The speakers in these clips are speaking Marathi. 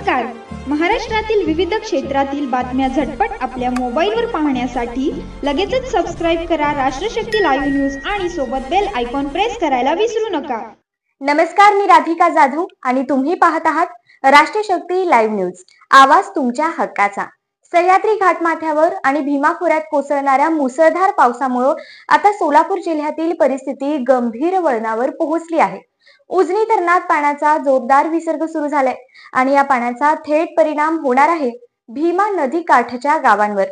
नमस्कार. महाराष्ट्रातील विविध क्षेत्रातील बातम्या झटपट आपल्या मोबाईलवर पाहण्यासाठी लगेचच सबस्क्राईब करा राष्ट्रशक्ती लाईव्ह न्यूज आणि सोबत बेल आयकॉन प्रेस करायला विसरू नका. नमस्कार, मी राधिका जाधव आणि तुम्ही पाहत आहात राष्ट्रशक्ती लाईव्ह न्यूज. आवाज तुमच्या हक्काचा. सह्याद्री घाटमाथ्यावर आणि भीमा खोऱ्यात कोसळणाऱ्या मुसळधार पावसामुळे आता सोलापूर जिल्ह्यातील परिस्थिती गंभीर वळणावर पोहोचली आहे. उजनी धरणात पाण्याचा जोरदार विसर्ग सुरू झालाय आणि या पाण्याचा थेट परिणाम होणार आहे भीमा नदी काठच्या गावांवर.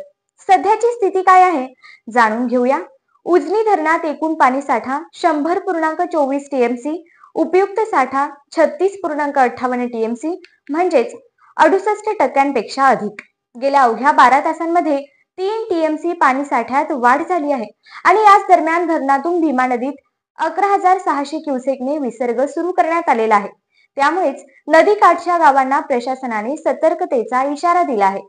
सध्याची स्थिती काय आहे जाणून घेऊया. उजनी धरणात एकूण पाणी साठा 100.24 टीएमसी, उपयुक्त साठा 36.58 टीएमसी म्हणजेच 68% अधिक. गेल्या अवघ्या 12 तासांमध्ये 3 टीएमसी पाणी साठ्यात वाढ झाली आहे आणि याच दरम्यान धरणातून भीमा नदीत 11,600 क्युसेकने विसर्ग सुरू करण्यात आलेला आहे. त्यामुळेच नदी काठच्या गावांना प्रशासनाने सतर्कतेचा इशारा दिला आहे.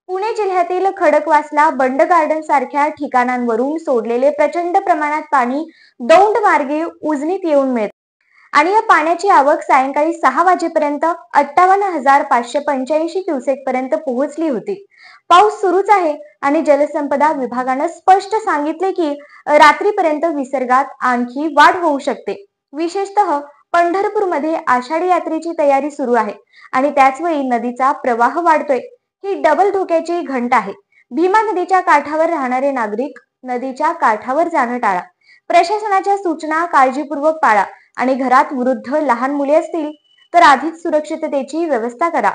पुणे जिल्ह्यातील खडकवासला, बंड गार्डन सारख्या ठिकाणांवरून सोडलेले प्रचंड प्रमाणात पाणी दौंड मार्गे उजनीत येऊन मिळते आणि या पाण्याची आवक सायंकाळी 6 वाजेपर्यंत 58,585 क्युसेक पर्यंत पोहोचली होती. पाऊस सुरूच आहे आणि जलसंपदा विभागानं स्पष्ट सांगितले की रात्रीपर्यंत विसर्गात आणखी वाढ होऊ शकते. विशेषतः पंढरपूरमध्ये आषाढी यात्रेची तयारी सुरू आहे आणि त्याचवेळी नदीचा प्रवाह वाढतोय. ही डबल धोक्याची घंटा आहे. भीमा नदीच्या काठावर राहणारे नागरिक नदीच्या काठावर जाणं टाळा. प्रशासनाच्या सूचना काळजीपूर्वक पाळा आणि घरात वृद्ध, लहान मुले असतील तर अधिक सुरक्षिततेची व्यवस्था करा.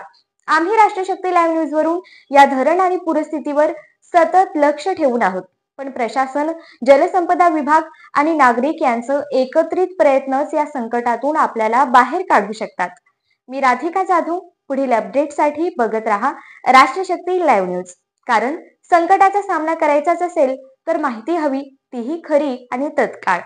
आम्ही राष्ट्रशक्ती लाईव्ह न्यूज वरून या धरण आणि पूरस्थितीवर सतत लक्ष ठेवून आहोत. पण प्रशासन, जलसंपदा विभाग आणि नागरिक यांचं एकत्रित प्रयत्नच या संकटातून आपल्याला बाहेर काढू शकतात. मी राधिका जाधव. पुढील अपडेटसाठी बघत राहा राष्ट्रशक्ती लाईव्ह न्यूज. कारण संकटाचा सामना करायचाच असेल तर माहिती हवी, तीही खरी आणि तत्काळ.